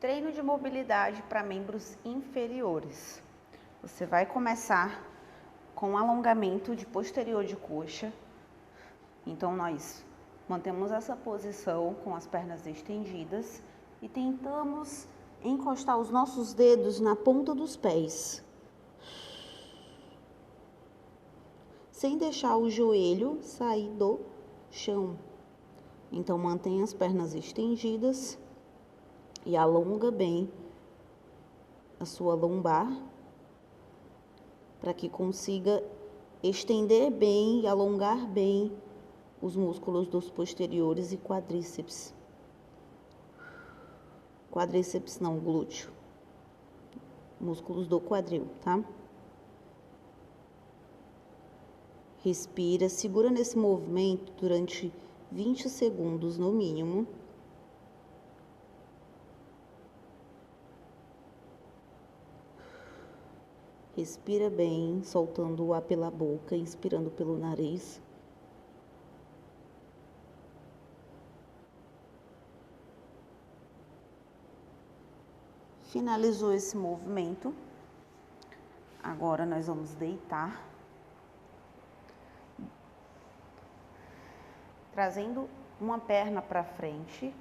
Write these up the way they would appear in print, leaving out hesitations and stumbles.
Treino de mobilidade para membros inferiores. Você vai começar com alongamento de posterior de coxa. Então, nós mantemos essa posição com as pernas estendidas e tentamos encostar os nossos dedos na ponta dos pés, sem deixar o joelho sair do chão. Então, mantenha as pernas estendidas e alonga bem a sua lombar, para que consiga estender bem e alongar bem os músculos dos posteriores e quadríceps. Quadríceps não, glúteo. Músculos do quadril, tá? Respira, segura nesse movimento durante 20 segundos no mínimo. Respira bem, soltando o ar pela boca, inspirando pelo nariz. Finalizou esse movimento. Agora nós vamos deitar, trazendo uma perna para frente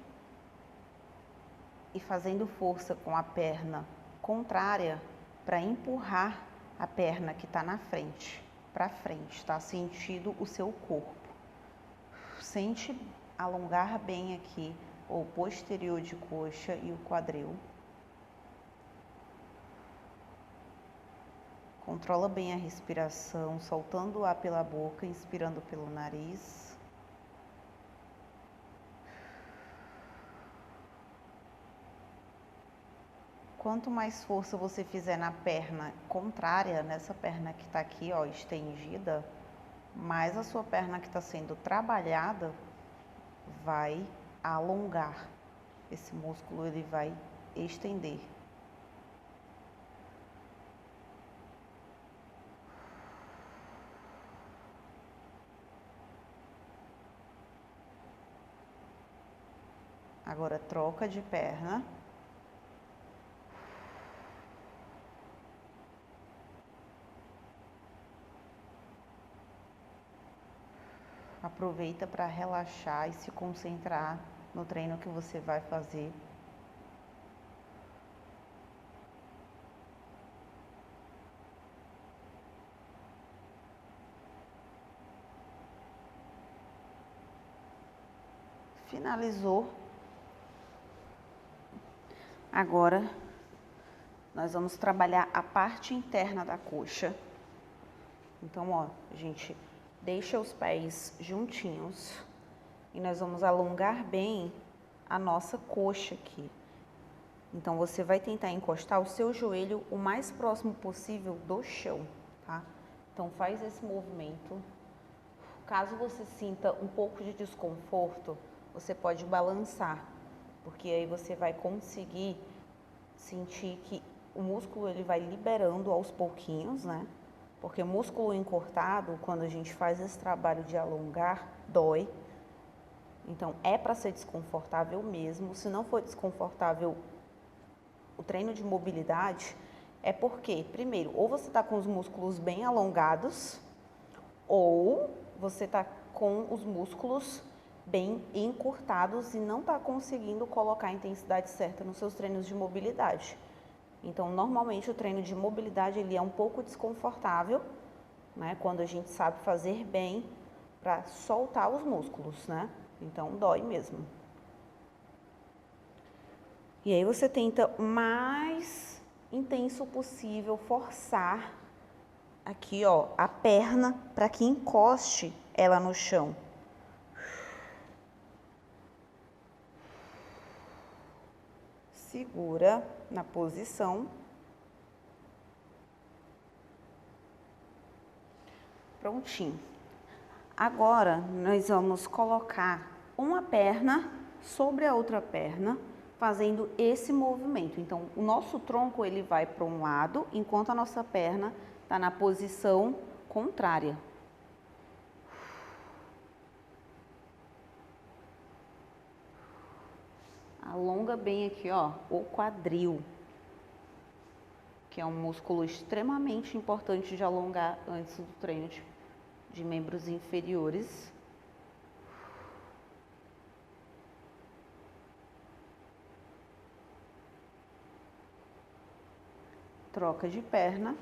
e fazendo força com a perna contrária para empurrar a perna que está na frente, para frente, tá? Sentindo o seu corpo. Sente alongar bem aqui o posterior de coxa e o quadril. Controla bem a respiração, soltando o ar pela boca, inspirando pelo nariz. Quanto mais força você fizer na perna contrária, nessa perna que está aqui, ó, estendida, mais a sua perna que está sendo trabalhada vai alongar. Esse músculo ele vai estender. Agora troca de perna. Aproveita para relaxar e se concentrar no treino que você vai fazer. Finalizou. Agora, nós vamos trabalhar a parte interna da coxa. Então, ó, a gente deixa os pés juntinhos e nós vamos alongar bem a nossa coxa aqui. Então, você vai tentar encostar o seu joelho o mais próximo possível do chão, tá? Então, faz esse movimento. Caso você sinta um pouco de desconforto, você pode balançar, porque aí você vai conseguir sentir que o músculo ele vai liberando aos pouquinhos, né? Porque músculo encurtado, quando a gente faz esse trabalho de alongar, dói. Então, é para ser desconfortável mesmo. Se não for desconfortável, o treino de mobilidade é porque, primeiro, ou você está com os músculos bem alongados, ou você está com os músculos bem encurtados e não está conseguindo colocar a intensidade certa nos seus treinos de mobilidade. Então, normalmente o treino de mobilidade ele é um pouco desconfortável, né? Quando a gente sabe fazer bem para soltar os músculos, né? Então, dói mesmo. E aí você tenta o mais intenso possível forçar aqui, ó, a perna para que encoste ela no chão. Segura na posição. Prontinho. Agora, nós vamos colocar uma perna sobre a outra perna, fazendo esse movimento. Então, o nosso tronco, ele vai para um lado, enquanto a nossa perna está na posição contrária. alonga bem aqui, ó, o quadril, que é um músculo extremamente importante de alongar antes do treino de membros inferiores. Troca de perna.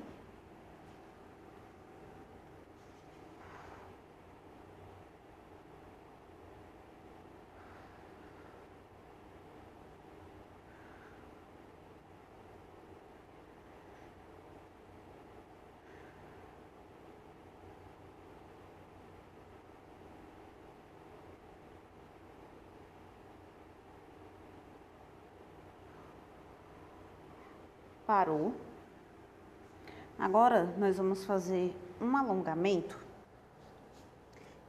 Parou. Agora, nós vamos fazer um alongamento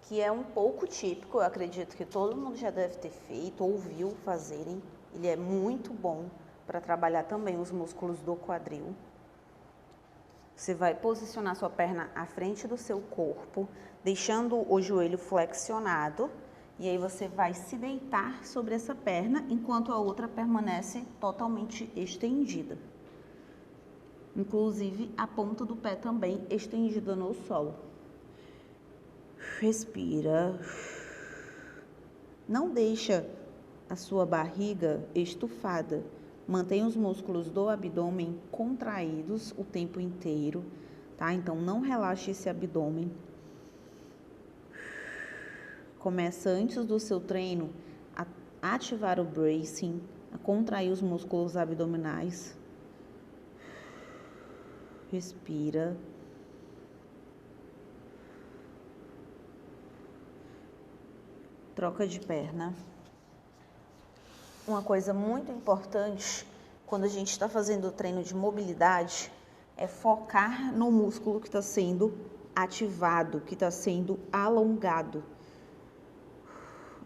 que é um pouco típico, eu acredito que todo mundo já deve ter feito ou viu fazerem. Ele é muito bom para trabalhar também os músculos do quadril. Você vai posicionar sua perna à frente do seu corpo, deixando o joelho flexionado, e aí você vai se deitar sobre essa perna, enquanto a outra permanece totalmente estendida. Inclusive a ponta do pé também estendida no solo. Respira. Não deixa a sua barriga estufada. Mantenha os músculos do abdômen contraídos o tempo inteiro, tá? Então não relaxe esse abdômen. Começa antes do seu treino a ativar o bracing, a contrair os músculos abdominais. Respira. Troca de perna. Uma coisa muito importante quando a gente está fazendo o treino de mobilidade é focar no músculo que está sendo ativado, que está sendo alongado.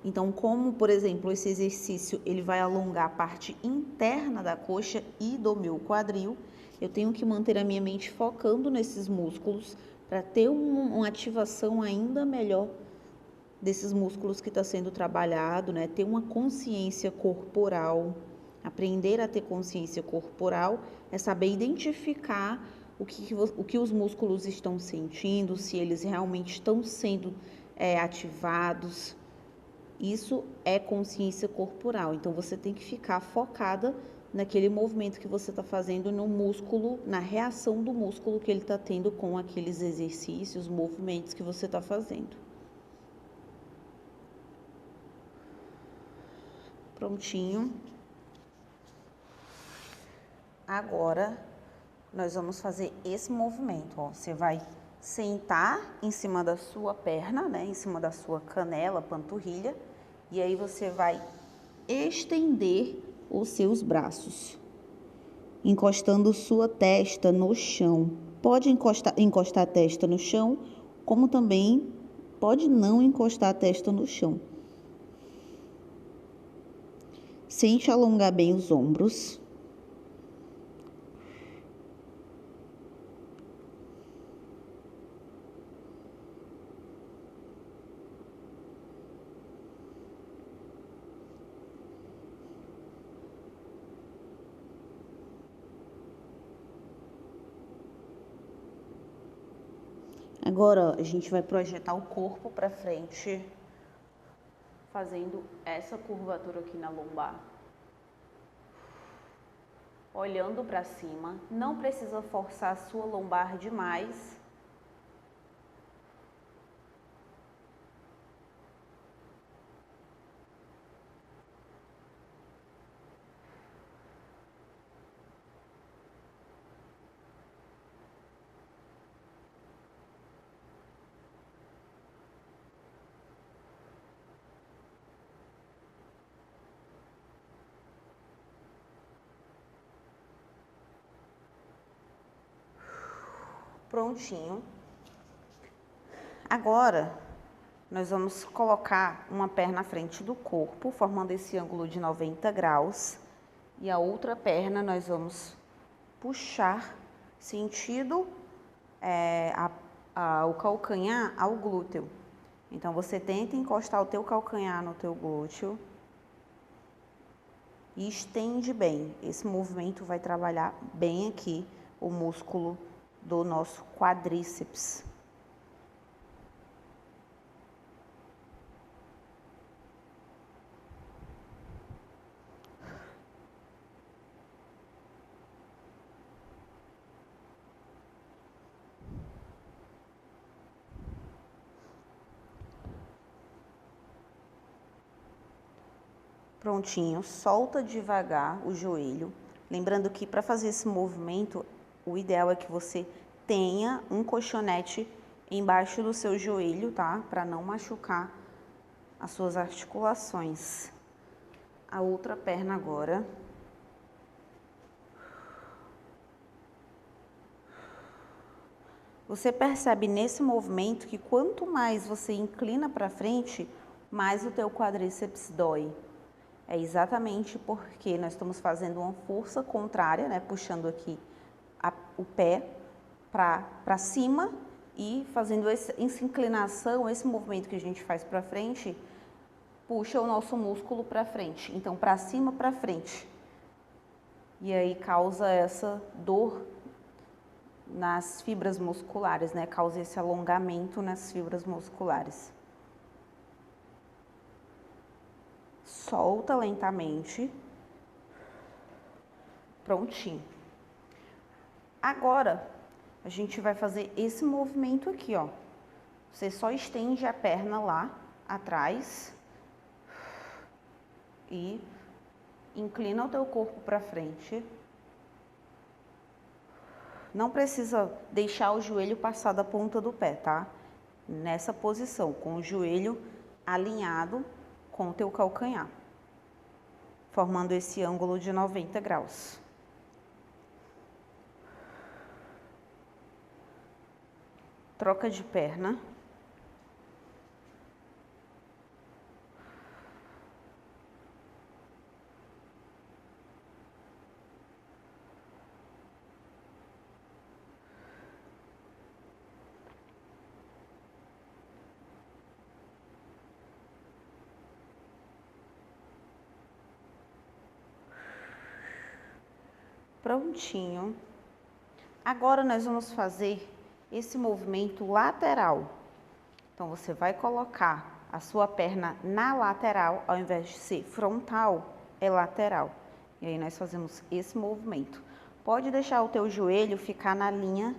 Então, como, por exemplo, esse exercício ele vai alongar a parte interna da coxa e do meu quadril, eu tenho que manter a minha mente focando nesses músculos para ter uma ativação ainda melhor desses músculos que está sendo trabalhado, né? Ter uma consciência corporal. Aprender a ter consciência corporal é saber identificar o que os músculos estão sentindo, se eles realmente estão sendo ativados. Isso é consciência corporal. Então, você tem que ficar focada naquele movimento que você está fazendo no músculo, na reação do músculo que ele está tendo com aqueles exercícios, movimentos que você está fazendo. Prontinho. Agora, nós vamos fazer esse movimento, ó. Você vai sentar em cima da sua perna, né? Em cima da sua canela, panturrilha. E aí você vai estender os seus braços, encostando sua testa no chão. Pode encostar a testa no chão, como também pode não encostar a testa no chão. Sente alongar bem os ombros. Agora, a gente vai projetar o corpo para frente, fazendo essa curvatura aqui na lombar. Olhando para cima, não precisa forçar a sua lombar demais. Prontinho. Agora, nós vamos colocar uma perna à frente do corpo, formando esse ângulo de 90 graus. E a outra perna nós vamos puxar sentido o calcanhar ao glúteo. Então, você tenta encostar o teu calcanhar no teu glúteo. e estende bem. Esse movimento vai trabalhar bem aqui o músculo do nosso quadríceps. Prontinho, solta devagar o joelho. Lembrando que para fazer esse movimento, o ideal é que você tenha um colchonete embaixo do seu joelho, tá? Para não machucar as suas articulações. A outra perna agora. Você percebe nesse movimento que quanto mais você inclina para frente, mais o teu quadríceps dói. É exatamente porque nós estamos fazendo uma força contrária, né? Puxando aqui o pé para cima e fazendo essa inclinação, esse movimento que a gente faz para frente, puxa o nosso músculo para frente. Então, para cima, para frente. E aí causa essa dor nas fibras musculares, né? Causa esse alongamento nas fibras musculares. Solta lentamente. Prontinho. Agora, a gente vai fazer esse movimento aqui, ó. Você só estende a perna lá atrás e inclina o teu corpo para frente. Não precisa deixar o joelho passar da ponta do pé, tá? Nessa posição, com o joelho alinhado com o teu calcanhar, formando esse ângulo de 90 graus. Troca de perna. Prontinho. Agora nós vamos fazer esse movimento lateral. Então, você vai colocar a sua perna na lateral, ao invés de ser frontal, é lateral. E aí nós fazemos esse movimento. Pode deixar o teu joelho ficar na linha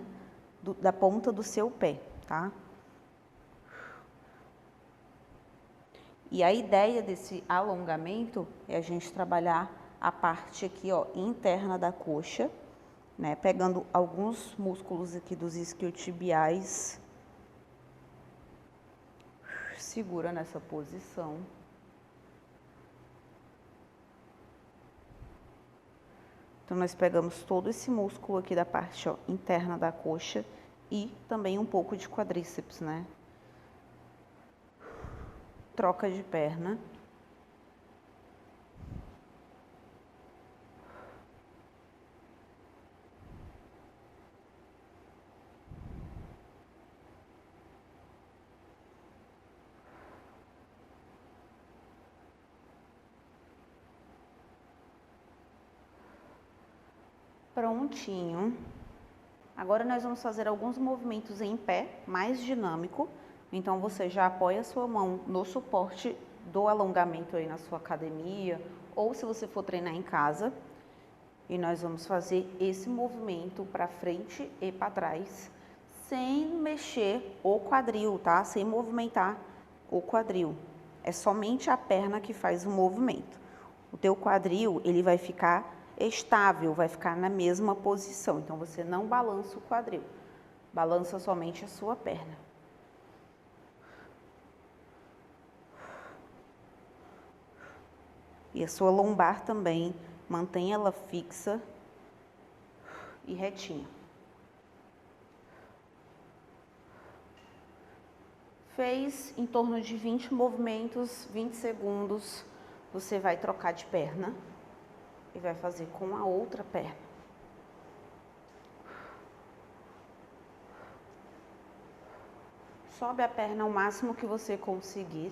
da ponta do seu pé, tá? E a ideia desse alongamento é a gente trabalhar a parte aqui, ó, interna da coxa, né? Pegando alguns músculos aqui dos isquiotibiais. Segura nessa posição. Então, nós pegamos todo esse músculo aqui da parte, ó, interna da coxa e também um pouco de quadríceps, né? Troca de perna. Prontinho. Agora nós vamos fazer alguns movimentos em pé, mais dinâmico. Então, você já apoia a sua mão no suporte do alongamento aí na sua academia, ou se você for treinar em casa. E nós vamos fazer esse movimento para frente e para trás, sem mexer o quadril, tá? Sem movimentar o quadril. É somente a perna que faz o movimento. O teu quadril, ele vai ficar estável, vai ficar na mesma posição. Então, você não balança o quadril, balança somente a sua perna. E a sua lombar também, mantenha ela fixa e retinha. Fez em torno de 20 movimentos, 20 segundos, você vai trocar de perna e vai fazer com a outra perna. Sobe a perna ao máximo que você conseguir.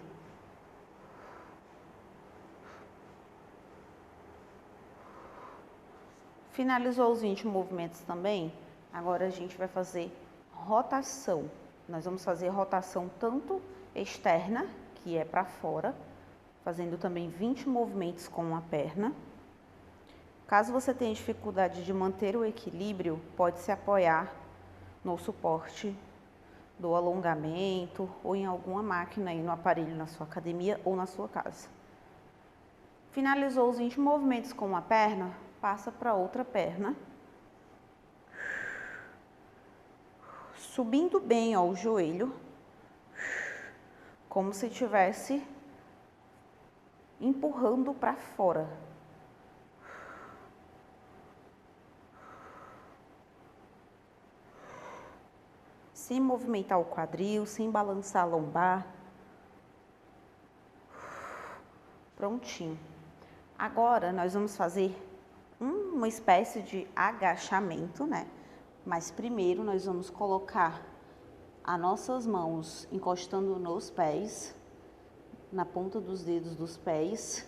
Finalizou os 20 movimentos também? Agora a gente vai fazer rotação. Nós vamos fazer rotação tanto externa, que é para fora, fazendo também 20 movimentos com uma perna. Caso você tenha dificuldade de manter o equilíbrio, pode se apoiar no suporte do alongamento ou em alguma máquina aí no aparelho na sua academia ou na sua casa. Finalizou os 20 movimentos com uma perna, passa para outra perna. Subindo bem, ó, o joelho, como se estivesse empurrando para fora. Sem movimentar o quadril, sem balançar a lombar. Prontinho. Agora, nós vamos fazer uma espécie de agachamento, né? Mas primeiro nós vamos colocar as nossas mãos encostando nos pés, na ponta dos dedos dos pés.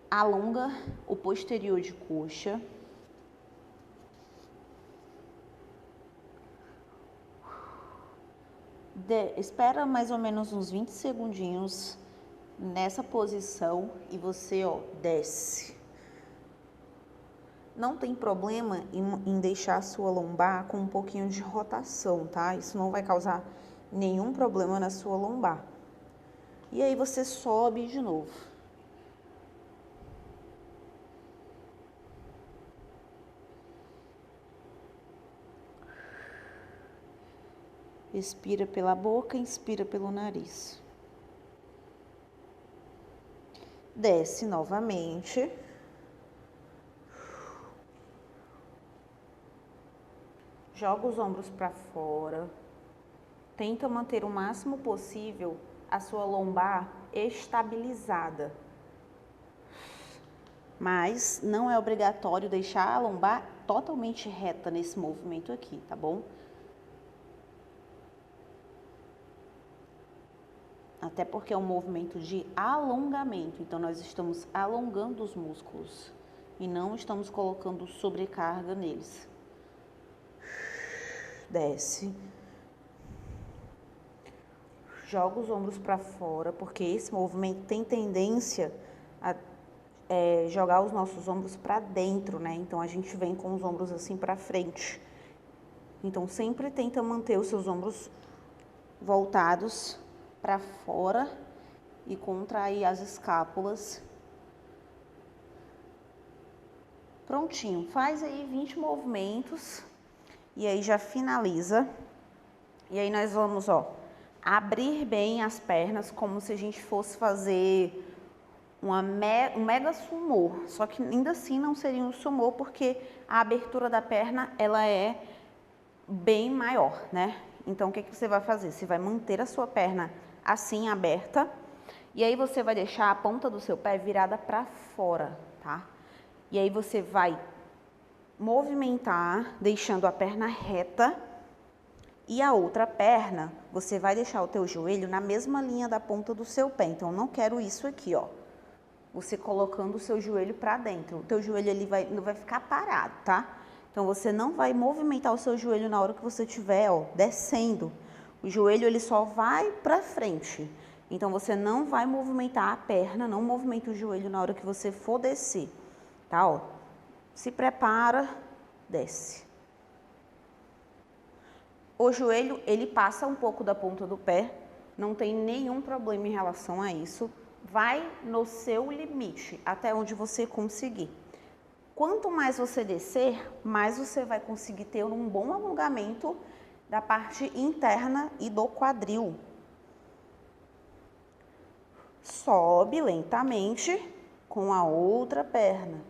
Alonga o posterior de coxa. Espera mais ou menos uns 20 segundinhos nessa posição e você, ó, desce. Não tem problema em deixar a sua lombar com um pouquinho de rotação, tá? Isso não vai causar nenhum problema na sua lombar. E aí você sobe de novo. Expira pela boca, inspira pelo nariz. Desce novamente. Joga os ombros para fora. Tenta manter o máximo possível a sua lombar estabilizada. Mas não é obrigatório deixar a lombar totalmente reta nesse movimento aqui, tá bom? Até porque é um movimento de alongamento, então nós estamos alongando os músculos e não estamos colocando sobrecarga neles. Desce. Joga os ombros para fora, porque esse movimento tem tendência a jogar os nossos ombros para dentro, né? Então a gente vem com os ombros assim para frente. Então sempre tenta manter os seus ombros voltados para fora e contrair as escápulas. Prontinho, faz aí 20 movimentos e aí já finaliza. E aí nós vamos, ó, abrir bem as pernas como se a gente fosse fazer um mega sumô, só que ainda assim não seria um sumô porque a abertura da perna ela é bem maior, né? Então o que você vai fazer? Você vai manter a sua perna assim aberta e aí você vai deixar a ponta do seu pé virada para fora, tá? E aí você vai movimentar deixando a perna reta e a outra perna você vai deixar o teu joelho na mesma linha da ponta do seu pé. Então não quero isso aqui, ó. Você colocando o seu joelho para dentro. O teu joelho ele não vai ficar parado, tá? Então você não vai movimentar o seu joelho na hora que você estiver, ó, descendo. O joelho ele só vai para frente. Então você não vai movimentar a perna, não movimenta o joelho na hora que você for descer, tá? Ó. Se prepara, desce. O joelho ele passa um pouco da ponta do pé, não tem nenhum problema em relação a isso. Vai no seu limite, até onde você conseguir. Quanto mais você descer, mais você vai conseguir ter um bom alongamento da parte interna e do quadril. Sobe lentamente com a outra perna.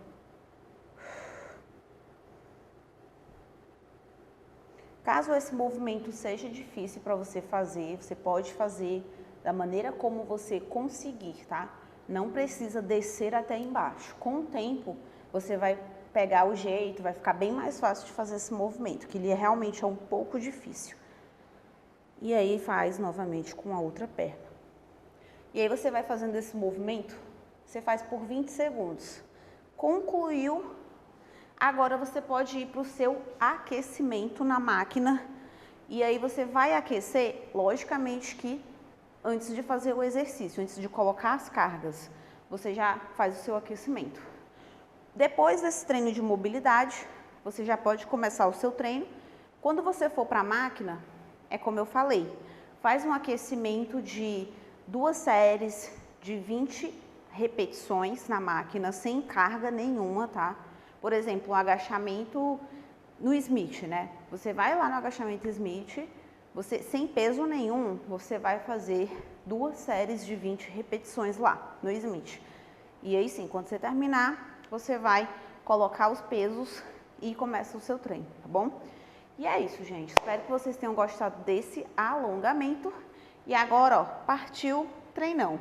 Caso esse movimento seja difícil para você fazer, você pode fazer da maneira como você conseguir, tá? Não precisa descer até embaixo. Com o tempo, você vai pegar o jeito, vai ficar bem mais fácil de fazer esse movimento, que ele realmente é um pouco difícil. E aí faz novamente com a outra perna. E aí você vai fazendo esse movimento, você faz por 20 segundos. Concluiu, Agora você pode ir para o seu aquecimento na máquina e aí você vai aquecer, logicamente que antes de fazer o exercício, antes de colocar as cargas, você já faz o seu aquecimento. Depois desse treino de mobilidade, você já pode começar o seu treino. Quando você for para a máquina, é como eu falei, faz um aquecimento de 2 séries de 20 repetições na máquina, sem carga nenhuma, tá? Por exemplo, um agachamento no Smith, né? Você vai lá no agachamento Smith, você sem peso nenhum, você vai fazer 2 séries de 20 repetições lá no Smith. E aí sim, quando você terminar, você vai colocar os pesos e começa o seu treino, tá bom? E é isso, gente. Espero que vocês tenham gostado desse alongamento. E agora, ó, partiu treinão.